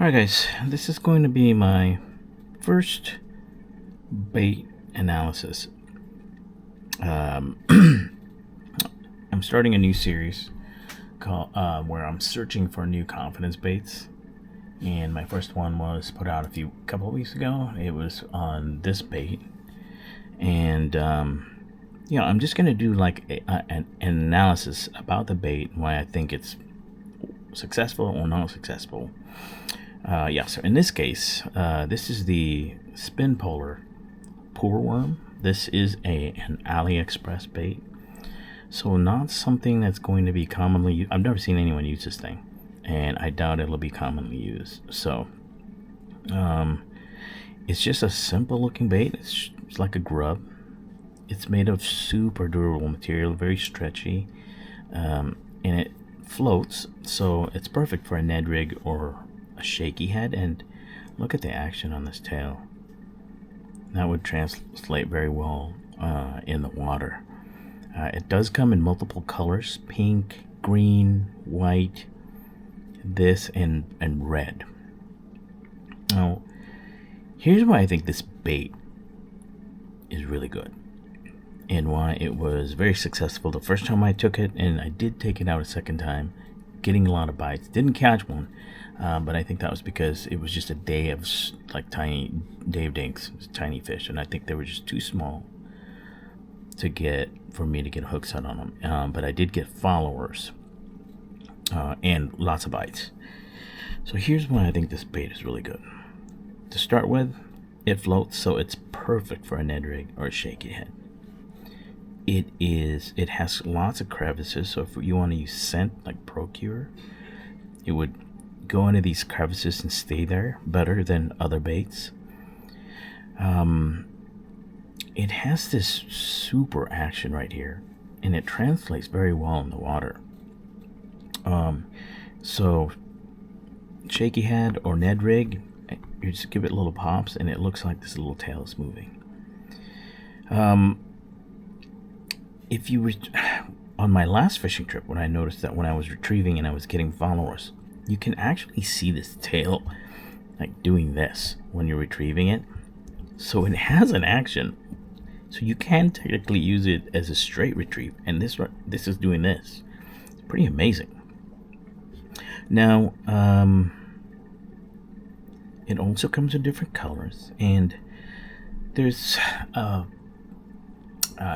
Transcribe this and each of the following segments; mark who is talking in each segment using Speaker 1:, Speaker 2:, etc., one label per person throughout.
Speaker 1: Alright guys, this is going to be my first bait analysis. I'm starting a new series called where I'm searching for new confidence baits, and my first one was put out a couple of weeks ago. It was on this bait, and I'm just going to do like an analysis about the bait, why I think it's successful or not successful. So in this case, this is the Spin Polar Poor Worm. This is an AliExpress bait, so not something that's going to be commonly used. I've never seen anyone use this thing, and I doubt it'll be commonly used. So it's just a simple looking bait. It's like a grub. It's made of super durable material, very stretchy, and it floats, so it's perfect for a Ned rig or a shaky head. And look at the action on this tail. That would translate very well in the water. It does come in multiple colors: pink, green, white, this, and red. Now, here's why I think this bait is really good, and why it was very successful the first time I took it, and I did take it out a second time, getting a lot of bites. Didn't catch one, but I think that was because it was just a day of dinks, tiny fish, and I think they were just too small for me to get hooks set on them. But I did get followers and lots of bites. So here's why I think this bait is really good. To start with, it floats, so it's perfect for a Ned rig or a shaky head. It has lots of crevices, so if you want to use scent like Procure, it would go into these crevices and stay there better than other baits. It has this super action right here, and it translates very well in the water. So shaky head or Ned rig, you just give it little pops and it looks like this little tail is moving. On my last fishing trip, when I noticed that when I was retrieving and I was getting followers, you can actually see this tail like doing this when you're retrieving it. So it has an action, so you can technically use it as a straight retrieve, and this is doing this. It's pretty amazing. Now it also comes in different colors, and there's a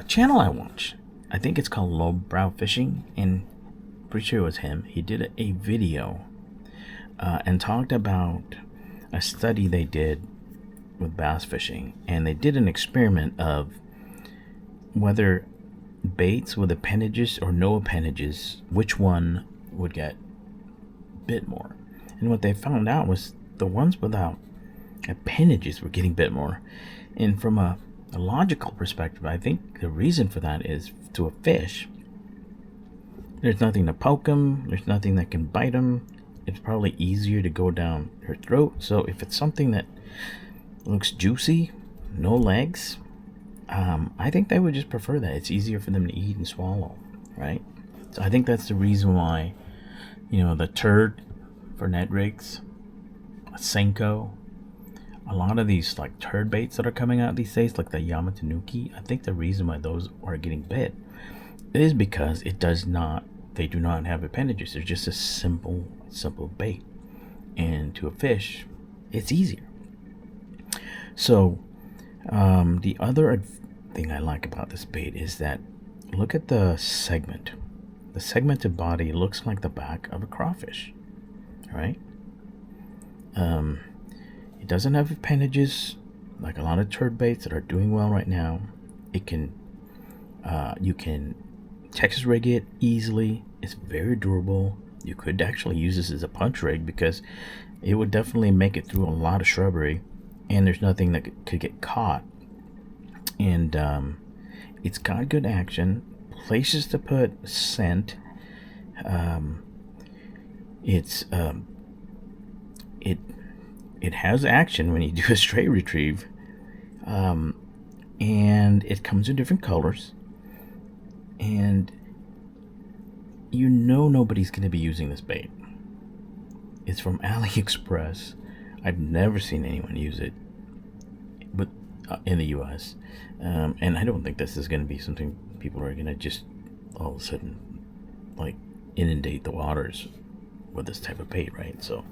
Speaker 1: channel I watch. I think it's called Lowbrow Fishing, and pretty sure it was him. He did a video and talked about a study they did with bass fishing, and they did an experiment of whether baits with appendages or no appendages, which one would get bit more. And what they found out was the ones without appendages were getting bit more. And from a logical perspective, I think the reason for that is, to a fish, there's nothing to poke them, there's nothing that can bite them. It's probably easier to go down her throat. So if it's something that looks juicy, no legs, I think they would just prefer that. It's easier for them to eat and swallow, right? So I think that's the reason why, the turd for Ned rigs, a Senko, a lot of these like turd baits that are coming out these days, like the Yamatanuki, I think the reason why those are getting bit is because they do not have appendages. They're just a simple bait, and to a fish it's easier. So the other thing I like about this bait is that, look at the segment. The segmented body looks like the back of a crawfish, right? It doesn't have appendages like a lot of turd baits that are doing well right now. You can Texas rig it easily. It's very durable. You could actually use this as a punch rig because it would definitely make it through a lot of shrubbery, and there's nothing that could get caught. And it's got good action, places to put scent. It has action when you do a straight retrieve, and it comes in different colors, and nobody's going to be using this bait. It's from AliExpress. I've never seen anyone use it, but in the U.S. And I don't think this is going to be something people are going to just all of a sudden like inundate the waters with this type of bait, right? So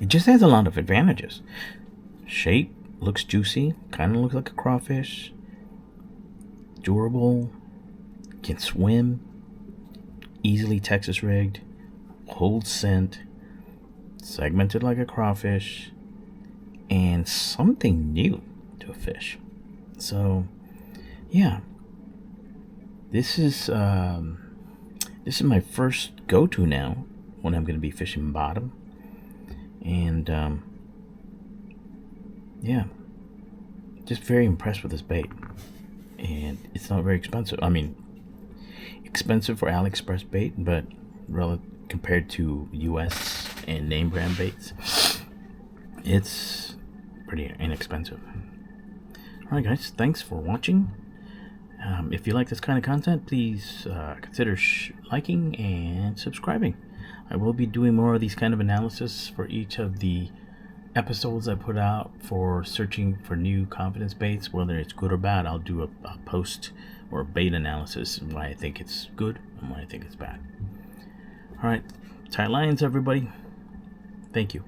Speaker 1: it just has a lot of advantages. Shape looks juicy, kind of looks like a crawfish. Durable, can swim, easily Texas rigged, holds scent, segmented like a crawfish, and something new to a fish. So, yeah, this is my first go-to now when I'm going to be fishing bottom, and yeah, just very impressed with this bait. And it's not very expensive. I mean, expensive for AliExpress bait, but compared to US and name brand baits, it's pretty inexpensive. Alright guys, thanks for watching. If you like this kind of content, please consider liking and subscribing. I will be doing more of these kind of analysis for each of the episodes I put out for searching for new confidence baits, whether it's good or bad. I'll do a post or a bait analysis and why I think it's good and why I think it's bad. Alright, tight lines everybody. Thank you.